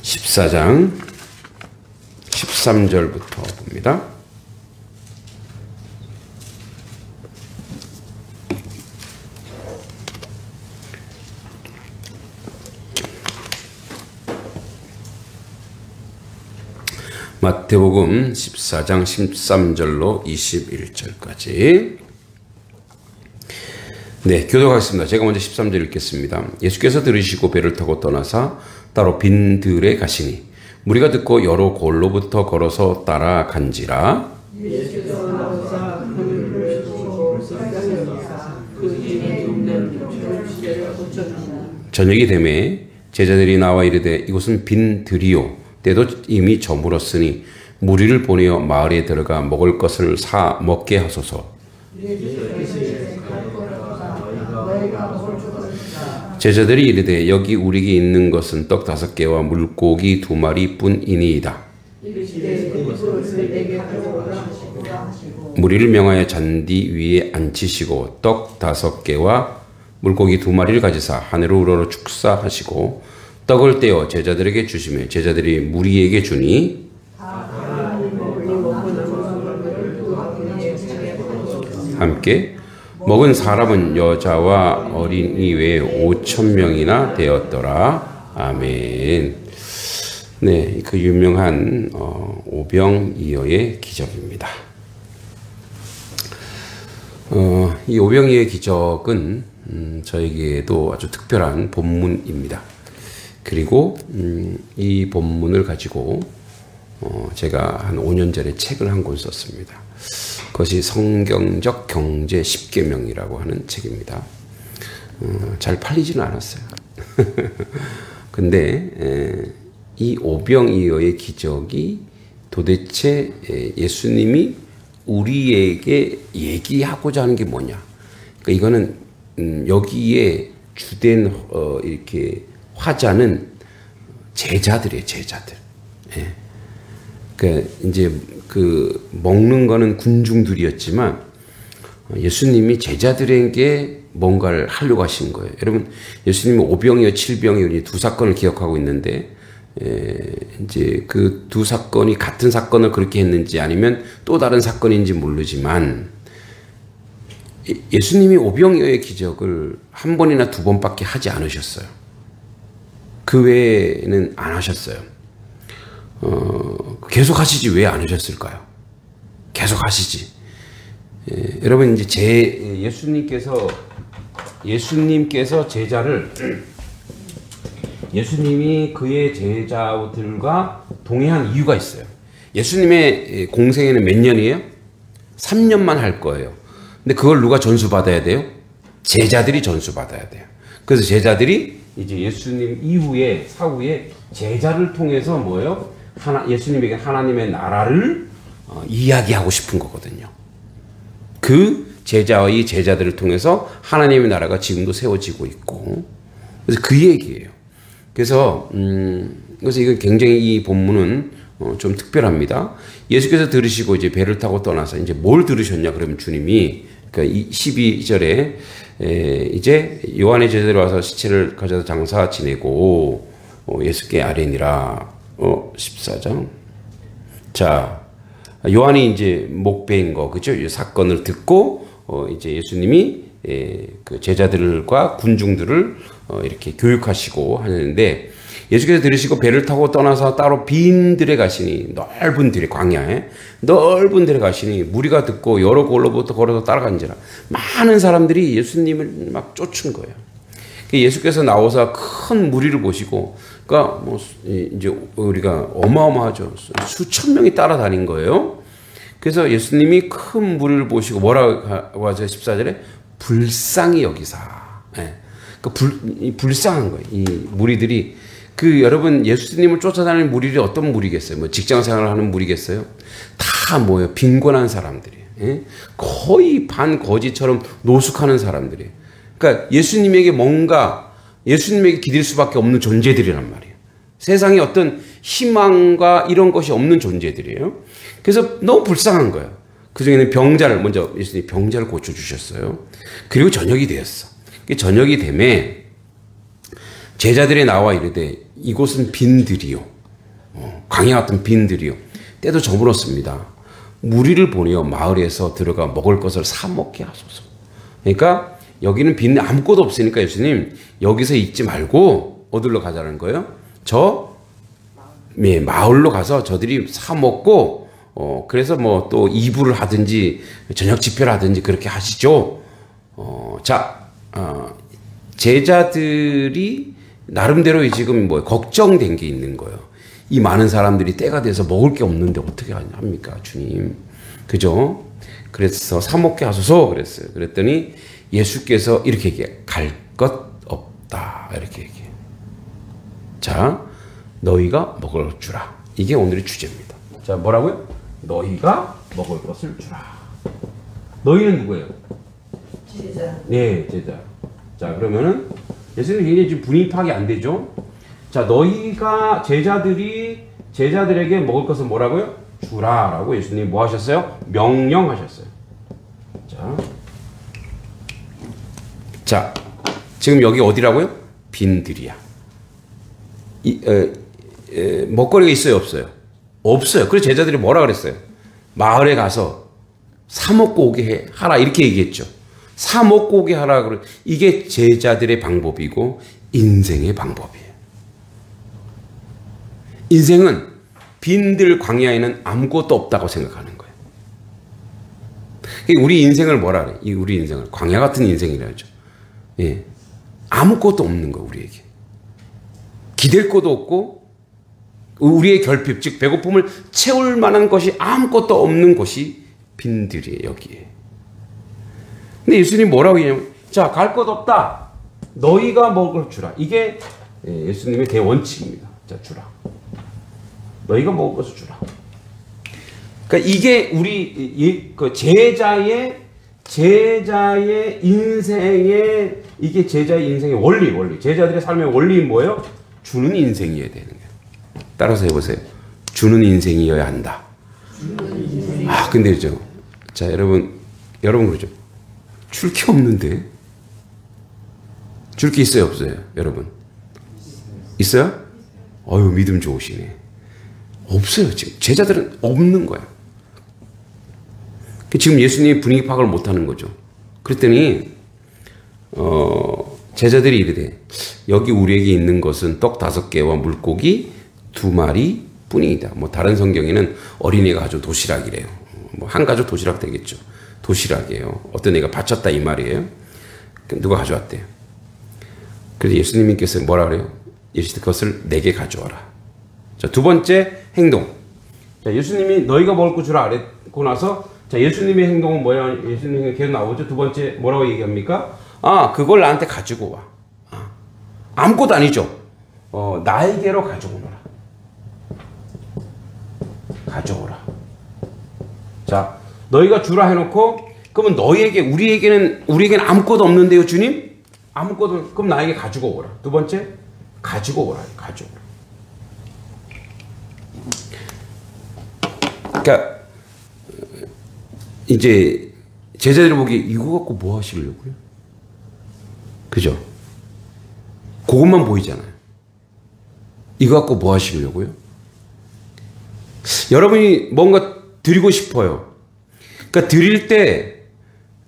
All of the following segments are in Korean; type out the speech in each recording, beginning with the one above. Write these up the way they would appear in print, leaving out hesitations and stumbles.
14장 13절부터 봅니다. 마태복음 14장 13절로 21절까지. 네, 교독하겠습니다. 제가 먼저 13절 읽겠습니다. 예수께서 들으시고 배를 타고 떠나사 따로 빈 들에 가시니 무리가 듣고 여러 골로부터 걸어서 따라간지라. 저녁이 되매 제자들이 나와 이르되 이곳은 빈 들이요 때도 이미 저물었으니 무리를 보내어 마을에 들어가 먹을 것을 사 먹게 하소서. 제자들이 이르되 여기 우리에게 있는 것은 떡 5개와 물고기 2마리 뿐이니이다. 무리를 명하여 잔디 위에 앉히시고 떡 5개와 물고기 2마리를 가지사 하늘을 우러러 축사하시고 떡을 떼어 제자들에게 주시며 제자들이 무리에게 주니 함께 먹은 사람은 여자와 어린이 외에 5,000명이나 되었더라. 아멘. 네, 그 유명한 오병이어의 기적입니다. 이 오병이어의 기적은 저에게도 아주 특별한 본문입니다. 그리고 이 본문을 가지고 제가 한 5년 전에 책을 한 권 썼습니다. 그것이 성경적 경제 10계명이라고 하는 책입니다. 잘 팔리지는 않았어요. 근데 이 오병이어의 기적이 도대체 예수님이 우리에게 얘기하고자 하는 게 뭐냐? 그러니까 이거는 여기에 주된 이렇게 화자는 제자들이에요, 제자들. 예. 그러니까 이제 그 먹는 거는 군중들이었지만 예수님이 제자들에게 뭔가를 하려고 하신 거예요. 여러분, 예수님이 오병이어 7병이어 두 사건을 기억하고 있는데 이제 그 두 사건이 같은 사건을 그렇게 했는지 아니면 또 다른 사건인지 모르지만 예수님이 오병이어의 기적을 한 번이나 2번밖에 하지 않으셨어요. 그 외에는 안 하셨어요. 계속 하시지 왜 안 하셨을까요? 계속 하시지. 여러분 이제 예수님께서 제자를 예수님이 그의 제자들과 동행한 이유가 있어요. 예수님의 공생에는 몇 년이에요? 3년만 할 거예요. 근데 그걸 누가 전수받아야 돼요? 제자들이 전수받아야 돼요. 그래서 제자들이 이제 예수님 사후에 제자를 통해서 뭐예요? 예수님에게 하나님의 나라를 이야기하고 싶은 거거든요. 그 제자의 제자들을 통해서 하나님의 나라가 지금도 세워지고 있고, 그래서 그 얘기예요. 그래서 이거 굉장히 이 본문은 좀 특별합니다. 예수께서 들으시고 이제 배를 타고 떠나서 이제 뭘 들으셨냐? 그러면 주님이 그러니까 12절에 이제 요한의 제자들이 와서 시체를 가져다 장사 지내고 예수께 아뢰니라. 14장. 자, 요한이 이제 목배인 거, 그죠? 이 사건을 듣고, 이제 예수님이, 그 제자들과 군중들을, 이렇게 교육하시고 하는데, 예수께서 들으시고 배를 타고 떠나서 따로 빈 들에 가시니, 넓은 들에, 광야에, 넓은 들에 가시니, 무리가 듣고 여러 골로부터 걸어서 따라간지라. 많은 사람들이 예수님을 막 쫓은 거예요. 예수께서 나오사 큰 무리를 보시고, 그러니까 뭐 이제 우리가 어마어마하죠. 수천 명이 따라다닌 거예요. 그래서 예수님이 큰 무리를 보시고 뭐라고 하죠? 14절에 불쌍히 여기사. 예. 그러니까 불쌍한 거예요. 이 무리들이 여러분 예수님을 쫓아다니는 무리들이 어떤 무리겠어요? 뭐 직장 생활을 하는 무리겠어요? 다 뭐예요? 빈곤한 사람들이에요. 예? 거의 반거지처럼 노숙하는 사람들이에요. 그러니까 예수님에게 기댈 수밖에 없는 존재들이란 말이에요. 세상에 어떤 희망과 이런 것이 없는 존재들이에요. 그래서 너무 불쌍한 거예요. 그 중에는 먼저 예수님이 병자를 고쳐주셨어요. 그리고 저녁이 되었어. 저녁이 되매 제자들이 나와 이르되 이곳은 빈들이요. 광야 같은 빈들이요. 때도 저물었습니다. 무리를 보내어 마을에서 들어가 먹을 것을 사 먹게 하소서. 그러니까 여기는 빈 아무것도 없으니까 예수님 여기서 있지 말고 어디로 가자는 거예요? 마을로 가서 저들이 사 먹고 그래서 뭐 또 이불을 하든지 저녁 집회를 하든지 그렇게 하시죠. 제자들이 나름대로 지금 뭐 걱정된 게 있는 거예요. 이 많은 사람들이 때가 돼서 먹을 게 없는데 어떻게 합니까, 주님? 그죠? 그래서 사 먹게 하소서 그랬어요. 그랬더니 예수께서 이렇게 얘기해. 갈 것 없다. 이렇게 얘기해. 자, 너희가 먹을 주라. 이게 오늘의 주제입니다. 자, 뭐라고요? 너희가 먹을 것을 주라. 너희는 누구예요? 제자. 네, 제자. 자, 그러면은 예수님 굉장히 지금 분위기 파악이 안 되죠? 자, 너희가 제자들에게 먹을 것을 뭐라고요? 주라라고 예수님이 뭐 하셨어요? 명령하셨어요. 자, 지금 여기 어디라고요? 빈들이야. 먹거리가 있어요, 없어요? 없어요. 그래서 제자들이 뭐라 그랬어요? 마을에 가서 사 먹고 오게 하라 이렇게 얘기했죠. 사 먹고 오게 하라 그래. 이게 제자들의 방법이고 인생의 방법이에요. 인생은 빈들 광야에는 아무것도 없다고 생각하는 거예요. 우리 인생을 뭐라 그래? 우리 인생을 광야 같은 인생이라죠. 예. 아무것도 없는 거예요, 우리에게. 기댈 것도 없고 우리의 결핍, 즉 배고픔을 채울 만한 것이 아무것도 없는 것이 빈들이에요, 여기에. 근데 예수님이 뭐라고 얘기하냐면, 자, 갈 것 없다. 너희가 먹을 주라. 이게 예수님의 대원칙입니다. 자, 주라. 너희가 먹을 것을 주라. 그러니까 이게 우리 제자의 인생의, 이게 제자의 인생의 원리. 제자들의 삶의 원리는 뭐예요? 주는 인생이어야 되는 거예요. 따라서 해보세요. 주는 인생이어야 한다. 근데 그죠? 자, 여러분 그러죠? 줄 게 없는데. 줄 게 있어요, 없어요? 여러분? 있어요? 어휴, 믿음 좋으시네. 없어요, 지금. 제자들은 없는 거야. 지금 예수님이 분위기 파악을 못 하는 거죠. 그랬더니, 제자들이 이르되, 여기 우리에게 있는 것은 떡 5개와 물고기 2마리 뿐이다. 뭐, 다른 성경에는 어린이가 가져온 도시락이래요. 뭐, 한 가족 도시락 되겠죠. 도시락이에요. 어떤 애가 바쳤다 이 말이에요. 누가 가져왔대요. 그래서 예수님께서 뭐라 그래요? 예수님 그것을 내게 가져와라. 자, 두 번째 행동. 자, 예수님이 너희가 먹을 거 주라 그랬고 나서, 자, 예수님의 행동은 뭐야? 예수님이 계속 나오죠. 두 번째 뭐라고 얘기합니까? 그걸 나한테 가지고 와. 아무것도 아니죠. 나에게로 가져오너라. 가져오라. 자, 너희가 주라 해놓고, 그러면 우리에게는 아무것도 없는데요, 주님? 아무것도, 그럼 나에게 가지고 오라. 두 번째, 가지고 오라. 가져오라. 그러니까, 이제, 제자들이 보기에 이거 갖고 뭐 하시려고요? 그죠? 그것만 보이잖아요. 이거 갖고 뭐 하시려고요? 여러분이 뭔가 드리고 싶어요. 그러니까 드릴 때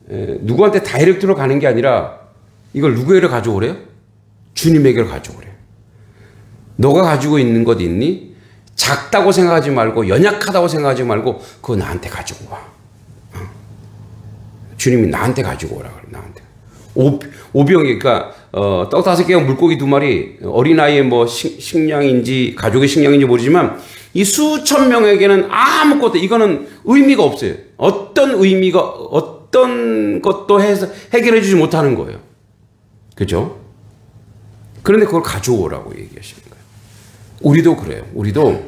누구한테 다이렉트로 가는 게 아니라 이걸 누구에게 가져오래요? 주님에게 가져오래요. 너가 가지고 있는 것 있니? 작다고 생각하지 말고 연약하다고 생각하지 말고 그거 나한테 가지고 와. 주님이 나한테 가지고 오라 그래. 나한테. 오병이, 그러니까 떡 5개와 물고기 2마리, 어린아이의 뭐 식량인지 가족의 식량인지 모르지만 이 수천 명에게는 아무것도, 이거는 의미가 없어요. 어떤 것도 해결해 주지 못하는 거예요. 그죠? 그런데 그걸 가져오라고 얘기하시는 거예요. 우리도 그래요. 우리도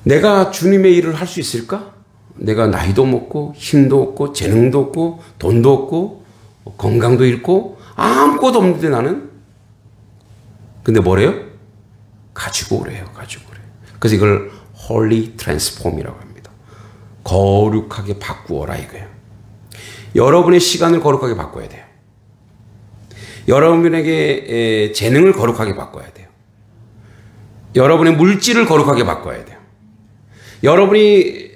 내가 주님의 일을 할 수 있을까? 내가 나이도 먹고 힘도 없고 재능도 없고 돈도 없고 건강도 잃고 아무것도 없는데 나는, 근데 뭐래요? 가지고 오래요. 가지고 오래요. 그래서 이걸 Holy Transform이라고 합니다. 거룩하게 바꾸어라 이거예요. 여러분의 시간을 거룩하게 바꿔야 돼요. 여러분에게 재능을 거룩하게 바꿔야 돼요. 여러분의 물질을 거룩하게 바꿔야 돼요. 여러분이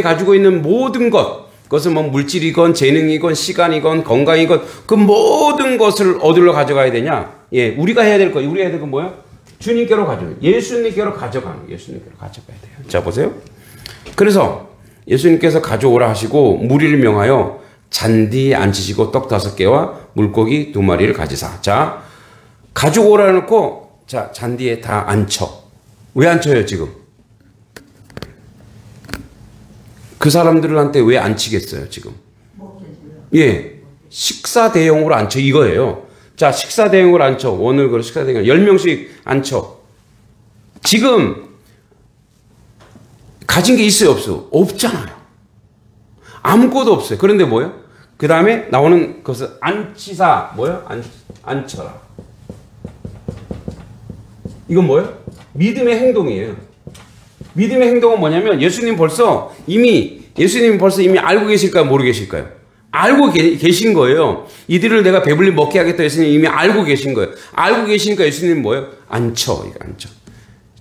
가지고 있는 모든 그것은 뭐 물질이건 재능이건 시간이건 건강이건 그 모든 것을 어디로 가져가야 되냐? 예, 우리가 해야 될 거, 우리가 해야 될 건 뭐예요? 주님께로 예수님께로 가져가야 돼요. 자, 보세요. 그래서 예수님께서 가져오라 하시고 무리를 명하여 잔디에 앉히시고 떡 5개와 물고기 2마리를 가지사. 자, 가져오라 해놓고 자, 잔디에 다 앉혀. 왜 앉혀요, 지금? 그 사람들한테 왜 앉히겠어요, 지금? 예. 식사 대용으로 앉혀, 이거예요. 자, 식사 대용으로 앉혀. 오늘 그 식사 대용 10명씩 앉혀. 지금, 가진 게 있어요, 없어요? 없잖아요. 아무것도 없어요. 그런데 뭐예요? 그 다음에 나오는 것은 앉히사, 뭐예요? 앉혀라. 이건 뭐예요? 믿음의 행동이에요. 믿음의 행동은 뭐냐면 예수님 벌써 이미 알고 계실까요? 모르고 계실까요? 알고 계신 거예요. 이들을 내가 배불리 먹게 하겠다 예수님 이미 알고 계신 거예요. 알고 계시니까 예수님 뭐예요? 앉혀.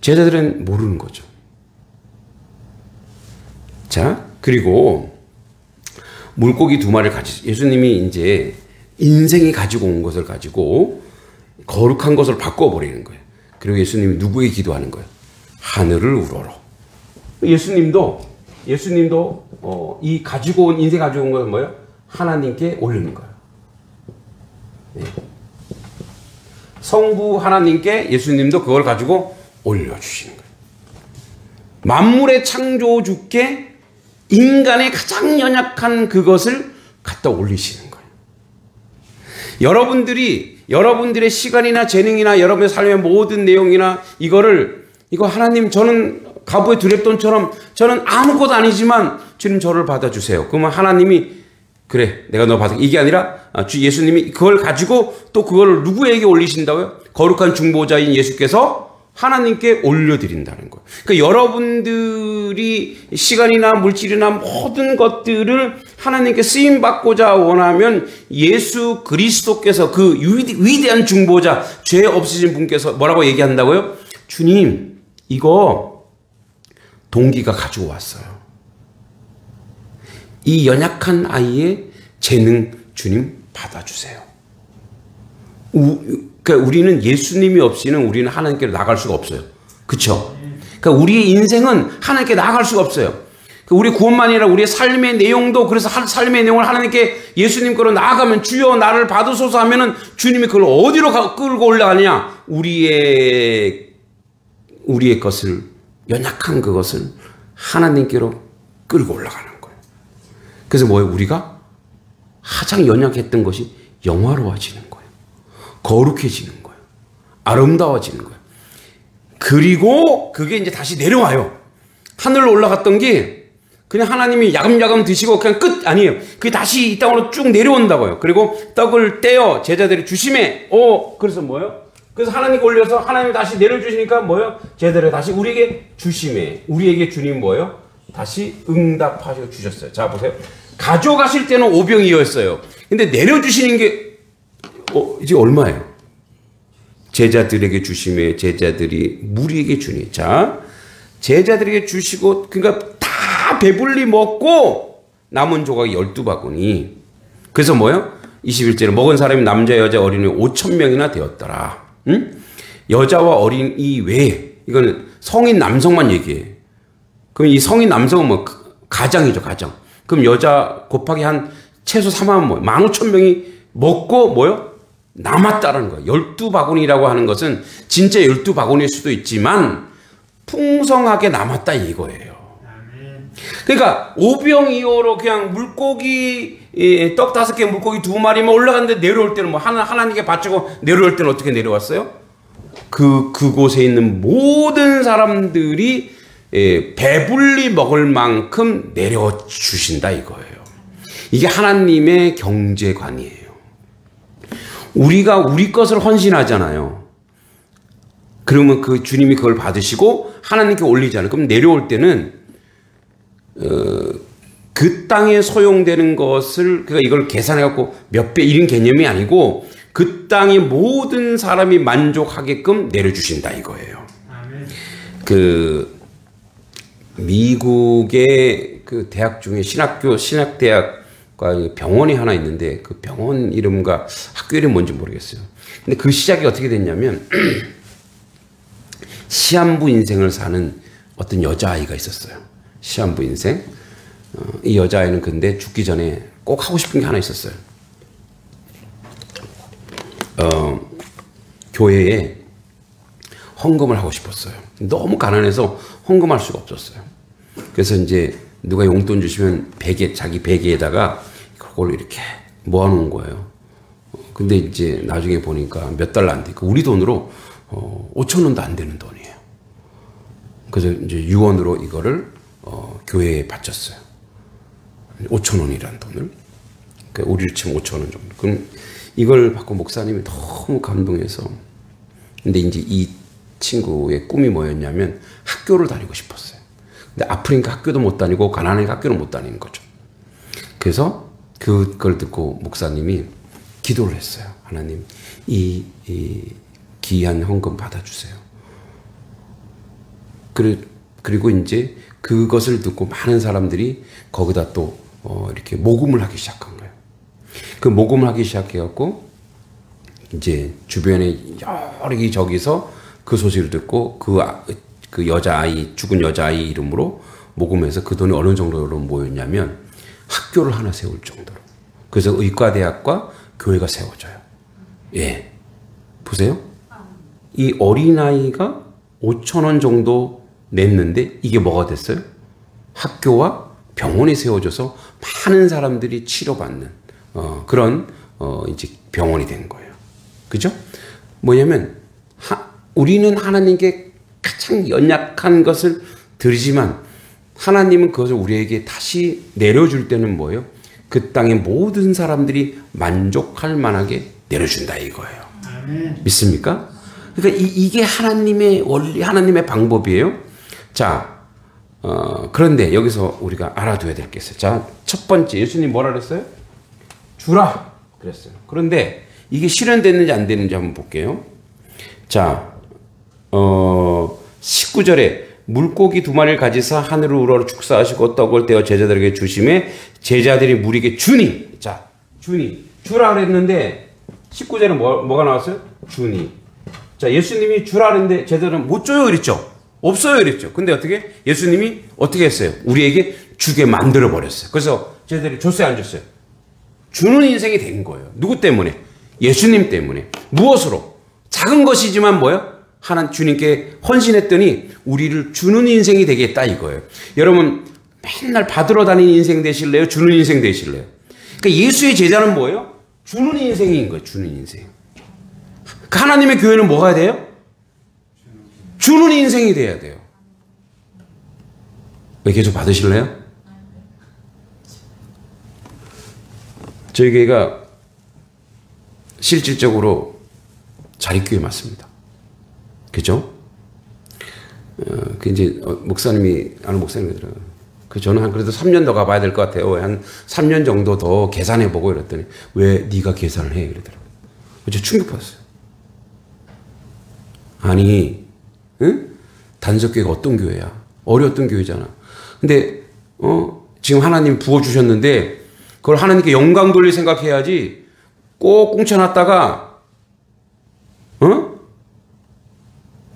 제자들은 모르는 거죠. 자, 그리고 물고기 2마리를 가지고 예수님이 이제 인생이 가지고 온 것을 가지고 거룩한 것을 바꿔버리는 거예요. 그리고 예수님이 누구에게 기도하는 거예요? 하늘을 우러러. 예수님도 이 가지고 온 인생 가지고 온 것은 뭐예요? 하나님께 올리는 거예요. 네. 성부 하나님께 예수님도 그걸 가지고 올려주시는 거예요. 만물의 창조주께 인간의 가장 연약한 그것을 갖다 올리시는 거예요. 여러분들의 시간이나 재능이나 여러분의 삶의 모든 내용이나 이거 하나님 저는 가부의 두렙돈처럼 저는 아무것도 아니지만 주님 저를 받아주세요. 그러면 하나님이 그래 내가 너 받아 이게 아니라 예수님이 그걸 가지고 또 그걸 누구에게 올리신다고요? 거룩한 중보자인 예수께서 하나님께 올려드린다는 거예요. 그러니까 여러분들이 시간이나 물질이나 모든 것들을 하나님께 쓰임받고자 원하면 예수 그리스도께서 그 위대한 중보자 죄 없으신 분께서 뭐라고 얘기한다고요? 주님 이거 동기가 가지고 왔어요. 이 연약한 아이의 재능 주님 받아주세요. 그러니까 우리는 예수님이 없이는 우리는 하나님께로 나갈 수가 없어요. 그렇죠? 그러니까 우리의 인생은 하나님께 나갈 수가 없어요. 우리 구원만이 아니라 우리의 삶의 내용도 그래서 삶의 내용을 하나님께 예수님께로 나아가면 주여 나를 받으소서 하면은 주님이 그걸 어디로 끌고 올라가느냐? 우리의 것을 연약한 그것을 하나님께로 끌고 올라가는 거예요. 그래서 뭐예요? 우리가 가장 연약했던 것이 영화로워지는 거예요. 거룩해지는 거예요. 아름다워지는 거예요. 그리고 그게 이제 다시 내려와요. 하늘로 올라갔던 게 그냥 하나님이 야금야금 드시고 그냥 끝 아니에요. 그게 다시 이 땅으로 쭉 내려온다고요. 그리고 떡을 떼어 제자들이 주심에 그래서 뭐예요? 그래서 하나님께 올려서 하나님이 다시 내려주시니까 뭐예요? 제자들이 다시 우리에게 주심에 우리에게 주님 뭐예요? 다시 응답하셔 주셨어요. 자 보세요. 가져가실 때는 5병이었어요. 근데 내려주시는 게 이제 얼마예요? 제자들에게 주심에 제자들이 무리에게 주니. 자, 제자들에게 주시고 그러니까 다 배불리 먹고 남은 조각이 12바구니. 그래서 뭐예요? 21절에 먹은 사람이 남자 여자 어린이 5,000명이나 되었더라. 응? 여자와 어린이 외에 이거는 성인 남성만 얘기해요. 그럼 이 성인 남성은 뭐 가장이죠, 가장. 그럼 여자 곱하기 한 최소 3만 뭐 15,000명이 먹고 뭐요? 남았다라는 거예요. 12바구니라고 하는 것은 진짜 12바구니일 수도 있지만 풍성하게 남았다 이거예요. 그러니까 5병이어로 그냥 물고기 떡 5개 물고기 2마리만 올라갔는데 내려올 때는 뭐 하나님께 바치고 내려올 때는 어떻게 내려왔어요? 그곳에 있는 모든 사람들이 배불리 먹을 만큼 내려주신다 이거예요. 이게 하나님의 경제관이에요. 우리가 우리 것을 헌신하잖아요. 그러면 그 주님이 그걸 받으시고 하나님께 올리잖아요. 그럼 내려올 때는 그 땅에 소용되는 것을 그러니까 이걸 계산해갖고 몇 배 이런 개념이 아니고 그 땅의 모든 사람이 만족하게끔 내려주신다 이거예요. 그 미국의 그 대학 중에 신학대학과 병원이 하나 있는데 그 병원 이름과 학교 이름 뭔지 모르겠어요. 근데 그 시작이 어떻게 됐냐면 시한부 인생을 사는 어떤 여자아이가 있었어요. 시한부 인생. 이 여자아이는 근데 죽기 전에 꼭 하고 싶은 게 하나 있었어요. 교회에 헌금을 하고 싶었어요. 너무 가난해서 헌금할 수가 없었어요. 그래서 이제 누가 용돈 주시면 베개, 자기 베개에다가 그걸 이렇게 모아놓은 거예요. 근데 이제 나중에 보니까 몇 달러 안 돼. 우리 돈으로 5천 원도 안 되는 돈이에요. 그래서 이제 유언으로 이거를 교회에 바쳤어요. 5천 원이라는 돈을. 그러니까 우리를 치면 5천 원 정도. 그럼 이걸 받고 목사님이 너무 감동해서. 근데 이제 이 친구의 꿈이 뭐였냐면 학교를 다니고 싶었어요. 근데 아프니까 학교도 못 다니고 가난하니까 학교를 못 다니는 거죠. 그래서 그걸 듣고 목사님이 기도를 했어요. 하나님, 이 귀한 헌금 받아주세요. 그리고 이제 그것을 듣고 많은 사람들이 거기다 또 이렇게 모금을 하기 시작한 거예요. 그 모금을 하기 시작해갖고 이제 주변에 여기저기서 그 소식을 듣고 그 여자아이, 죽은 여자아이 이름으로 모금해서 그 돈이 어느 정도로 모였냐면 학교를 하나 세울 정도로. 그래서 의과대학과 교회가 세워져요. 예. 보세요. 이 어린아이가 5천 원 정도 냈는데 이게 뭐가 됐어요? 학교와 병원이 세워져서 많은 사람들이 치료받는 그런 이제 병원이 된 거예요. 그죠? 뭐냐면 우리는 하나님께 가장 연약한 것을 드리지만 하나님은 그것을 우리에게 다시 내려줄 때는 뭐예요? 그 땅의 모든 사람들이 만족할 만하게 내려준다 이거예요. 믿습니까? 그러니까 이게 하나님의 원리, 하나님의 방법이에요. 자, 그런데 여기서 우리가 알아둬야 될 게 있어요. 자, 첫 번째 예수님 뭐라 그랬어요? 주라 그랬어요. 그런데 이게 실현됐는지 안 됐는지 한번 볼게요. 자, 19절에 물고기 2마리를 가지사 하늘을 우러러 축사하시고 떡을 떼어 제자들에게 주심에 제자들이 무리에게 주니. 자, 주니. 주라 그랬는데 19절에 뭐가 나왔어요? 주니. 자, 예수님이 주라 그랬는데 제자들은 못 줘요 그랬죠? 없어요 그랬죠? 근데 어떻게? 예수님이 어떻게 했어요? 우리에게 주게 만들어 버렸어요. 그래서 제자들이 줬어요 안 줬어요? 주는 인생이 된 거예요. 누구 때문에? 예수님 때문에. 무엇으로? 작은 것이지만 뭐예요? 하나님 주님께 헌신했더니 우리를 주는 인생이 되겠다 이거예요. 여러분 맨날 받으러 다니는 인생 되실래요? 주는 인생 되실래요? 그러니까 예수의 제자는 뭐예요? 주는 인생인 거예요. 주는 인생. 하나님의 교회는 뭐가 돼요? 주는 인생이 돼야 돼요. 왜 계속 받으실래요? 저희 교회가 실질적으로 자립교회 맞습니다. 그죠? 그 이제 목사님이 아는 목사님이더라고요. 저는 한 그래도 3년 더 가봐야 될 것 같아요. 한 3년 정도 더 계산해보고 이랬더니 왜 네가 계산을 해? 그러더라고요. 저 충격받았어요. 아니, 응? 단석교회가 어떤 교회야? 어려웠던 교회잖아. 근데 지금 하나님 부어주셨는데 그걸 하나님께 영광 돌릴 생각해야지 꼭 꽁쳐놨다가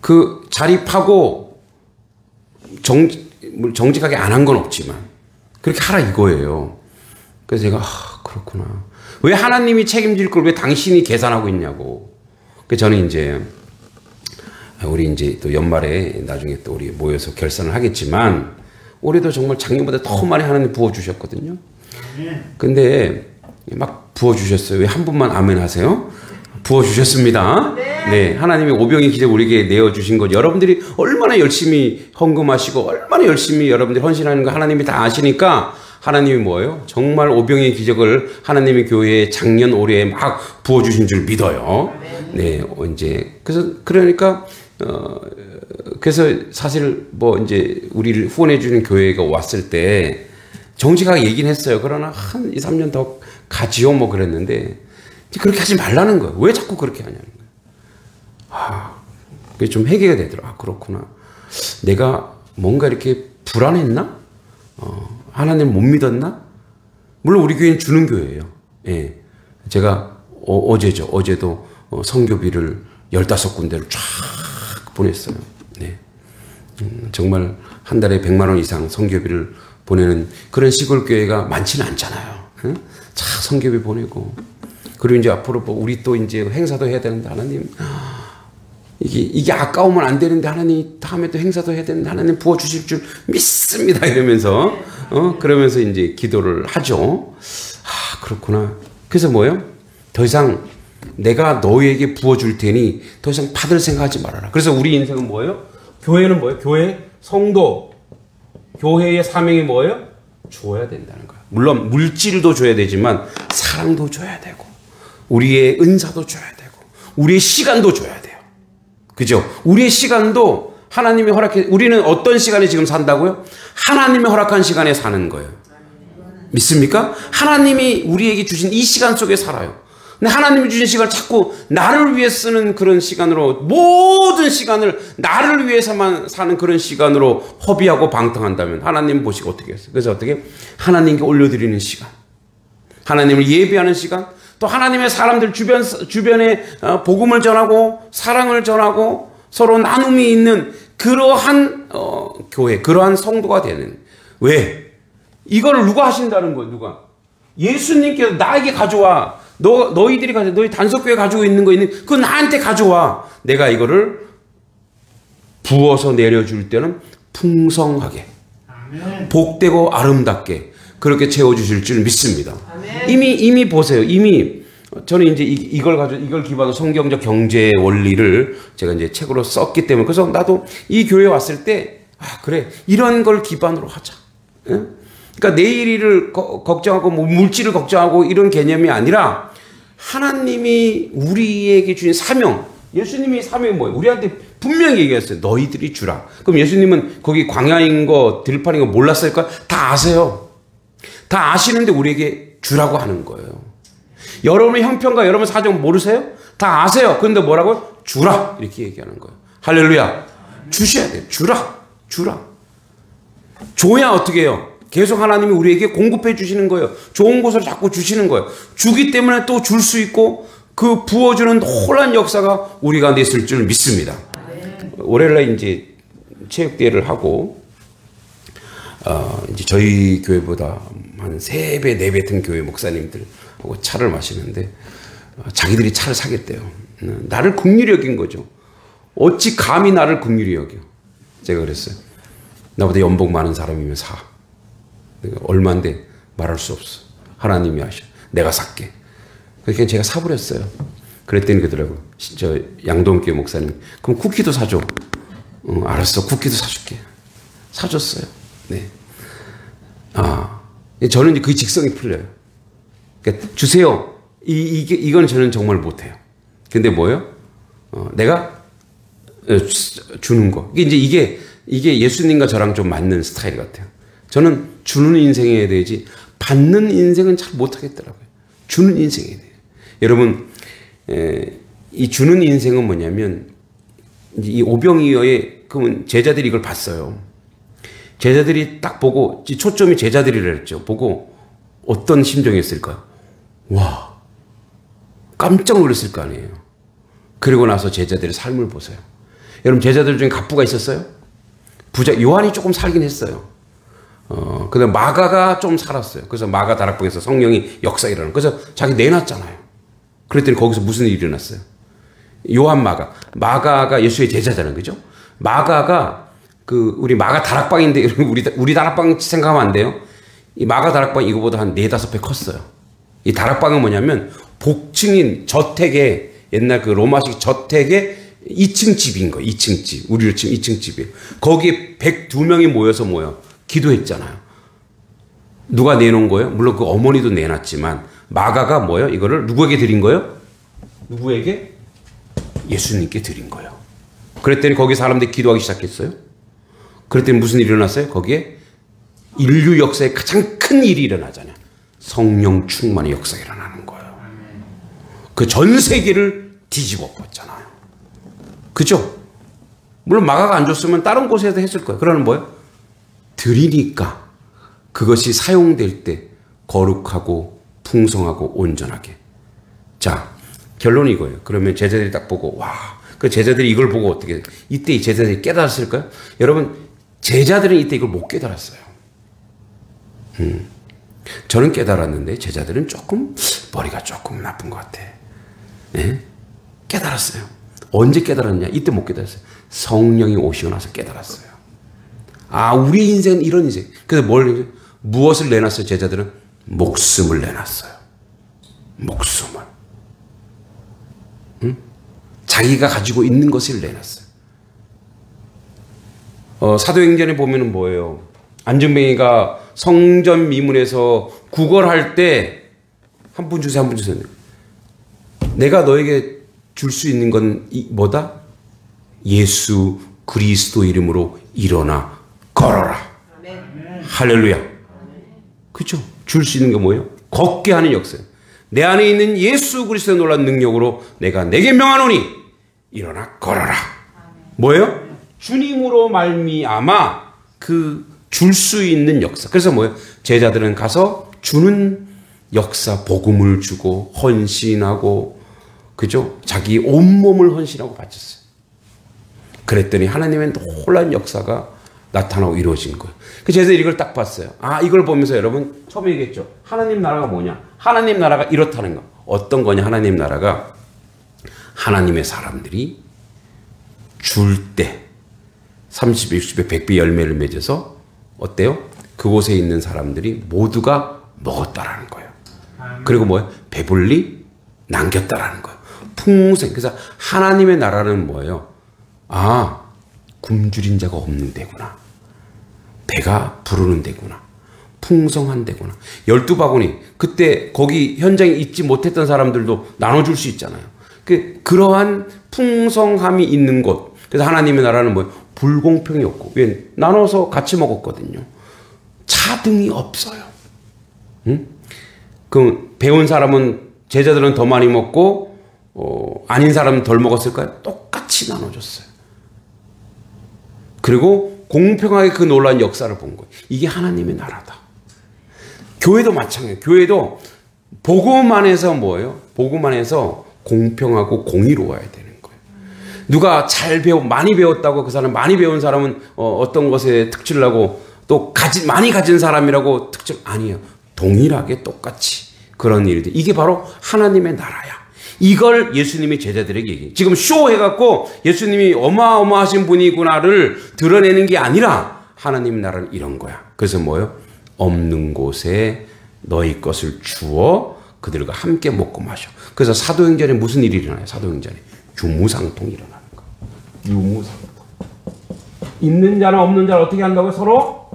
그 자립하고 정직하게 안 한 건 없지만 그렇게 하라 이거예요. 그래서 제가 그렇구나. 왜 하나님이 책임질 걸 왜 당신이 계산하고 있냐고. 그래서 저는 이제 우리 이제 또 연말에 나중에 또 우리 모여서 결산을 하겠지만 올해도 정말 작년보다 더 많이 하나님 부어주셨거든요. 근데 막 부어주셨어요. 왜 한 분만 아멘 하세요? 부어주셨습니다. 네. 하나님이 오병의 기적 우리에게 내어주신 것 여러분들이 얼마나 열심히 헌금하시고 얼마나 열심히 여러분들이 헌신하는 거 하나님이 다 아시니까 하나님이 뭐예요? 정말 오병의 기적을 하나님의 교회에 작년 올해에 막 부어주신 줄 믿어요. 네, 이제 그러니까 그래서 사실 뭐 이제 우리를 후원해주는 교회가 왔을 때 정직하게 얘기는 했어요. 그러나 한 2, 3년 더 가지요 뭐 그랬는데 그렇게 하지 말라는 거예요. 왜 자꾸 그렇게 하냐는 거예요. 그게 좀 회개가 되더라고요. 그렇구나. 내가 뭔가 이렇게 불안했나? 하나님 못 믿었나? 물론 우리 교회는 주는 교회예요. 예. 제가 어제도 선교비를 15군데를 쫙 보냈어요. 네. 정말 한 달에 100만 원 이상 선교비를 보내는 그런 시골 교회가 많지는 않잖아요. 응? 자, 선교비 보내고. 그리고 이제 앞으로 우리 또 이제 행사도 해야 되는데 하나님, 이게 아까우면 안 되는데 하나님 다음에 또 행사도 해야 되는데 하나님 부어주실 줄 믿습니다. 이러면서, 그러면서 이제 기도를 하죠. 아, 그렇구나. 그래서 뭐예요? 더 이상 내가 너희에게 부어줄 테니 더 이상 받을 생각하지 말아라. 그래서 우리 인생은 뭐예요? 교회는 뭐예요? 교회, 성도, 교회의 사명이 뭐예요? 주어야 된다는 거예요. 물론 물질도 줘야 되지만 사랑도 줘야 되고 우리의 은사도 줘야 되고 우리의 시간도 줘야 돼요. 그죠? 우리의 시간도 하나님이 허락해, 우리는 어떤 시간에 지금 산다고요? 하나님이 허락한 시간에 사는 거예요. 믿습니까? 하나님이 우리에게 주신 이 시간 속에 살아요. 근데 하나님이 주신 시간을 자꾸 나를 위해 쓰는 그런 시간으로, 모든 시간을 나를 위해서만 사는 그런 시간으로 허비하고 방탕한다면 하나님 보시고 어떻게 했어요? 그래서 어떻게? 하나님께 올려드리는 시간, 하나님을 예배하는 시간, 또 하나님의 사람들 주변에 복음을 전하고 사랑을 전하고 서로 나눔이 있는 그러한 교회, 그러한 성도가 되는. 왜? 이거를 누가 하신다는 거예요? 누가? 예수님께서 나에게 가져와. 너희들이 가져, 너희 단속교회 가지고 있는 거 있는, 그거 나한테 가져와. 내가 이거를 부어서 내려줄 때는 풍성하게, 아멘. 복되고 아름답게 그렇게 채워주실 줄 믿습니다. 아멘. 이미 보세요. 이미 저는 이제 이걸 기반으로 성경적 경제 원리를 제가 이제 책으로 썼기 때문에, 그래서 나도 이 교회에 왔을 때, 아, 그래, 이런 걸 기반으로 하자. 예? 그러니까 내일을 걱정하고 뭐 물질을 걱정하고 이런 개념이 아니라 하나님이 우리에게 주신 사명, 예수님이 사명이 뭐예요? 우리한테 분명히 얘기했어요. 너희들이 주라. 그럼 예수님은 거기 광야인 거 들판인 거 몰랐을까? 다 아세요. 다 아시는데 우리에게 주라고 하는 거예요. 여러분의 형편과 여러분 사정 모르세요? 다 아세요. 그런데 뭐라고요? 주라. 이렇게 얘기하는 거예요. 할렐루야. 주셔야 돼요. 주라. 줘야 어떻게 해요? 계속 하나님이 우리에게 공급해 주시는 거예요. 좋은 곳을 자꾸 주시는 거예요. 주기 때문에 또 줄 수 있고 그 부어주는 혼란 역사가 우리 가운데 있을 줄 믿습니다. 월요일날 이제 체육대회를 하고 이제 저희 교회보다 한 3배, 4배 된 교회 목사님들하고 차를 마시는데 자기들이 차를 사겠대요. 나를 긍휼히 여긴 거죠. 어찌 감히 나를 긍휼히 여겨. 제가 그랬어요. 나보다 연봉 많은 사람이면 사. 얼마인데 말할 수 없어. 하나님이 하셔. 내가 살게. 그러니까 제가 사버렸어요. 그랬더니 그러더라고요. 진짜 양동교회 목사님, 그럼 쿠키도 사줘. 알았어. 쿠키도 사줄게. 사줬어요. 네. 저는 이제 그 직성이 풀려요. 그러니까 주세요. 이건 저는 정말 못해요. 근데 뭐예요? 내가 주는 거. 이게 예수님과 저랑 좀 맞는 스타일 같아요. 저는 주는 인생에 대해지 받는 인생은 잘 못하겠더라고요. 주는 인생에 대해. 여러분, 이 주는 인생은 뭐냐면, 이 오병이어의, 그러면 제자들이 이걸 봤어요. 제자들이 딱 보고, 초점이 제자들이라 했죠. 보고 어떤 심정이었을까요? 와, 깜짝 놀랐을 거 아니에요. 그리고 나서 제자들의 삶을 보세요. 여러분, 제자들 중에 갑부가 있었어요? 요한이 조금 살긴 했어요. 그 다음 마가가 좀 살았어요. 그래서 마가 다락방에서 성령이 역사 일어나는. 그래서 자기 내놨잖아요. 그랬더니 거기서 무슨 일이 일어났어요? 요한 마가가 예수의 제자잖아요. 그죠? 마가가 우리 마가 다락방인데, 우리 다락방 생각하면 안 돼요. 이 마가 다락방 이거보다 한 4-5배 컸어요. 이 다락방은 뭐냐면 복층인 저택에, 옛날 그 로마식 저택에 2층 집인 거예요. 2층 집. 우리로 치면 2층 집이에요. 거기에 102명이 모여서 기도했잖아요. 누가 내놓은 거예요? 물론 그 어머니도 내놨지만 마가가 뭐예요? 이거를 누구에게 드린 거예요? 누구에게? 예수님께 드린 거예요. 그랬더니 거기 사람들이 기도하기 시작했어요. 그랬더니 무슨 일이 일어났어요? 거기에 인류 역사에 가장 큰 일이 일어나잖아요. 성령 충만의 역사가 일어나는 거예요. 그 전 세계를 뒤집어 엎었잖아요. 그죠? 물론 마가가 안 줬으면 다른 곳에서 했을 거예요. 그러는 뭐예요? 드리니까 그것이 사용될 때 거룩하고 풍성하고 온전하게. 자, 결론이 이거예요. 그러면 제자들이 딱 보고 와, 그 제자들이 이걸 보고 어떻게 이때 이 제자들이 깨달았을까요? 여러분, 제자들은 이때 이걸 못 깨달았어요. 저는 깨달았는데 제자들은 조금 머리가 조금 나쁜 것 같아. 예? 깨달았어요. 언제 깨달았냐? 이때 못 깨달았어요. 성령이 오시고 나서 깨달았어요. 아, 우리 인생은 이런 인생. 그래서 무엇을 내놨어요? 제자들은 목숨을 내놨어요. 목숨을. 응? 자기가 가지고 있는 것을 내놨어요. 사도행전에 보면은 뭐예요? 안전뱅이가 성전 미문에서 구걸할 때 한 분 주세요, 한 분 주세요. 내가 너에게 줄 수 있는 건 뭐다? 예수 그리스도 이름으로 일어나 걸어라. 아멘. 할렐루야. 그렇죠? 줄 수 있는 게 뭐예요? 걷게 하는 역사. 내 안에 있는 예수 그리스도의 놀라운 능력으로 내가 내게 명하노니 일어나 걸어라. 뭐예요? 주님으로 말미암아 그 줄 수 있는 역사. 그래서 뭐예요? 제자들은 가서 주는 역사, 복음을 주고 헌신하고, 그죠? 자기 온몸을 헌신하고 바쳤어요. 그랬더니 하나님의 놀라운 역사가 나타나고 이루어진 거예요. 그 제자들이 이걸 딱 봤어요. 아, 이걸 보면서 여러분 처음에 얘기했죠. 하나님 나라가 뭐냐? 하나님 나라가 이렇다는 거. 어떤 거냐? 하나님 나라가 하나님의 사람들이 줄 때 30배, 60배, 100배 열매를 맺어서 어때요? 그곳에 있는 사람들이 모두가 먹었다라는 거예요. 그리고 뭐예요? 배불리 남겼다라는 거예요. 풍성. 그래서 하나님의 나라는 뭐예요? 아, 굶주린 자가 없는 데구나. 배가 부르는 데구나. 풍성한 데구나. 12바구니. 그때 거기 현장에 있지 못했던 사람들도 나눠줄 수 있잖아요. 그러한 풍성함이 있는 곳. 그래서 하나님의 나라는 뭐예요? 불공평이 없고. 왜? 나눠서 같이 먹었거든요. 차등이 없어요. 응? 그럼 배운 사람은, 제자들은 더 많이 먹고 아닌 사람은 덜 먹었을까요? 똑같이 나눠줬어요. 그리고 공평하게 그 놀라운 역사를 본 거예요. 이게 하나님의 나라다. 교회도 마찬가지예요. 교회도 복음 안에서 뭐예요? 복음 안에서 공평하고 공의로워야 되는 거예요. 누가 많이 배웠다고 그 사람, 많이 배운 사람은 어떤 것에 특질을 하고 또 많이 가진 사람이라고 특질, 아니에요. 동일하게 똑같이 그런 일들. 이게 바로 하나님의 나라야. 이걸 예수님이 제자들에게 얘기해요. 지금 쇼해갖고 예수님이 어마어마하신 분이구나를 드러내는 게 아니라 하나님 나라는 이런 거야. 그래서 뭐예요? 없는 곳에 너희 것을 주어 그들과 함께 먹고 마셔. 그래서 사도행전에 무슨 일이 일어나요? 사도행전에 유무상통이 일어나는 거야. 유무상통. 있는 자나 없는 자를 어떻게 한다고요? 서로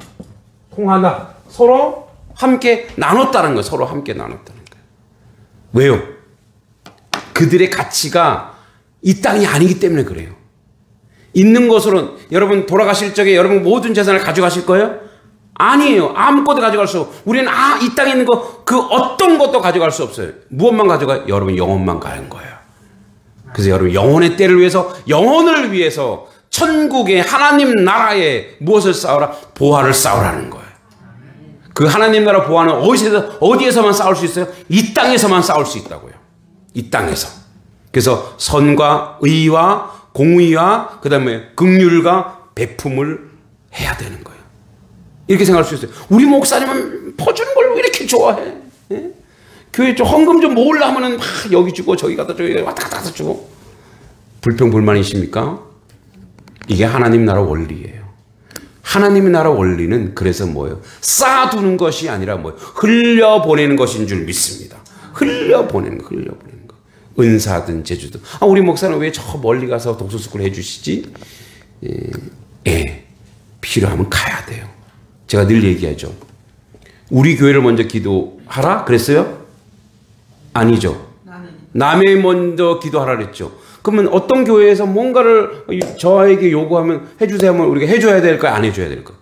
통한다. 서로 함께 나눴다는 거예요. 서로 함께 나눴다는 거예요. 왜요? 그들의 가치가 이 땅이 아니기 때문에 그래요. 있는 것으로는 여러분 돌아가실 적에 여러분 모든 재산을 가져가실 거예요? 아니에요. 아무것도 가져갈 수 없어요. 우리는 이 땅에 있는 거 그 어떤 것도 가져갈 수 없어요. 무엇만 가져가요? 여러분 영혼만 가는 거예요. 그래서 여러분 영혼의 때를 위해서, 영혼을 위해서 천국의 하나님 나라에 무엇을 쌓으라? 보화를 쌓으라는 거예요. 그 하나님 나라 보화는 어디에서만 쌓을 수 있어요? 이 땅에서만 쌓을 수 있다고요. 이 땅에서. 그래서 선과 의와 공의와 그 다음에 긍휼과 베품을 해야 되는 거예요. 이렇게 생각할 수 있어요. 우리 목사님은 퍼주는 걸 왜 이렇게 좋아해? 예? 교회 좀 헌금 좀 모으려면은 막 여기 주고 저기 가다 저기 왔다 갔다 주고. 불평불만이십니까? 이게 하나님 나라 원리예요. 하나님의 나라 원리는 그래서 뭐예요? 쌓아두는 것이 아니라 뭐예요? 흘려보내는 것인 줄 믿습니다. 흘려보내는 거. 은사든 제주든. 우리 목사는 왜 저 멀리 가서 독서스쿨 해주시지? 필요하면 가야 돼요. 제가 늘 얘기하죠. 우리 교회를 먼저 기도하라 그랬어요? 아니죠. 남의 먼저 기도하라 그랬죠. 그러면 어떤 교회에서 뭔가를 저에게 요구하면 해주세요 하면 우리가 해줘야 될까요? 안 해줘야 될까요?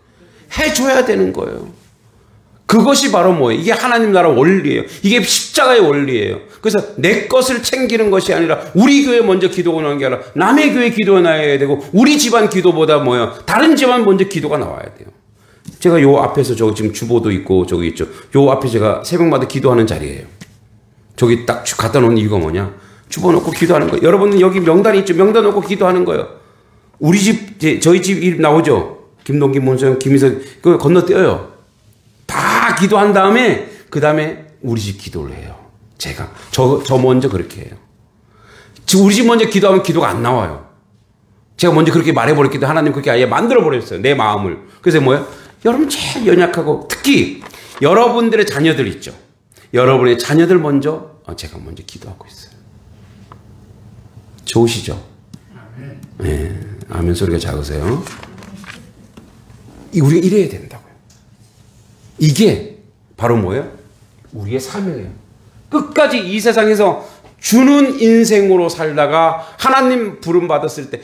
해줘야 되는 거예요. 그것이 바로 뭐예요? 이게 하나님 나라 원리예요. 이게 십자가의 원리예요. 그래서 내 것을 챙기는 것이 아니라 우리 교회 먼저 기도가 나오는 게 아니라 남의 교회 기도가 나와야 되고 우리 집안 기도보다 뭐예요? 다른 집안 먼저 기도가 나와야 돼요. 제가 요 앞에서 저기 지금 주보도 있고 저기 있죠. 요 앞에 제가 새벽마다 기도하는 자리예요. 저기 딱 갖다 놓은 이유가 뭐냐? 주보 놓고 기도하는 거예요. 여러분은 여기 명단이 있죠. 명단 놓고 기도하는 거예요. 우리 집, 저희 집 이름 나오죠. 김동기, 문소영, 김희석 그거 건너뛰어요. 다 기도한 다음에 그 다음에 우리 집 기도를 해요. 제가 저 먼저 그렇게 해요. 우리 집 먼저 기도하면 기도가 안 나와요. 제가 먼저 그렇게 말해버렸기 때문에 하나님 그렇게 아예 만들어버렸어요. 내 마음을. 그래서 뭐예요? 여러분 제일 연약하고 특히 여러분들의 자녀들 있죠. 여러분의 자녀들 먼저 제가 먼저 기도하고 있어요. 좋으시죠? 네, 아멘 소리가 작으세요. 우리가 이래야 된다고요. 이게 바로 뭐예요? 우리의 사명이에요. 끝까지 이 세상에서 주는 인생으로 살다가 하나님 부름 받았을 때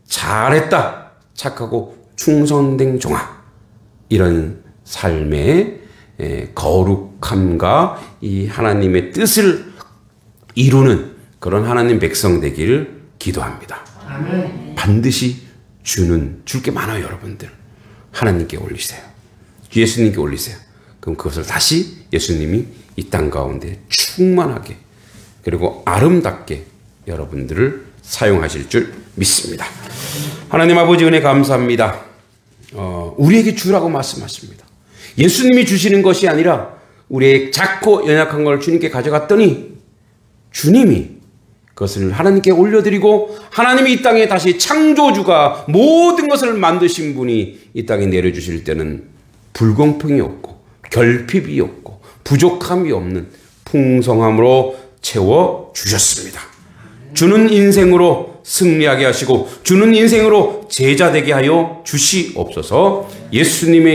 잘했다 착하고 충성된 종아 이런 삶의 거룩함과 이 하나님의 뜻을 이루는 그런 하나님 백성 되기를 기도합니다. 아멘. 반드시 줄 게 많아요. 여러분들 하나님께 올리세요. 예수님께 올리세요. 그럼 그것을 다시 예수님이 이 땅 가운데 충만하게 그리고 아름답게 여러분들을 사용하실 줄 믿습니다. 하나님 아버지 은혜 감사합니다. 우리에게 주라고 말씀하십니다. 예수님이 주시는 것이 아니라 우리의 작고 연약한 걸 주님께 가져갔더니 주님이 그것을 하나님께 올려드리고 하나님이 이 땅에 다시 창조주가 모든 것을 만드신 분이 이 땅에 내려주실 때는 불공평이 없고 결핍이 없고 부족함이 없는 풍성함으로 채워주셨습니다. 주는 인생으로 승리하게 하시고 주는 인생으로 제자 되게 하여 주시옵소서. 예수님의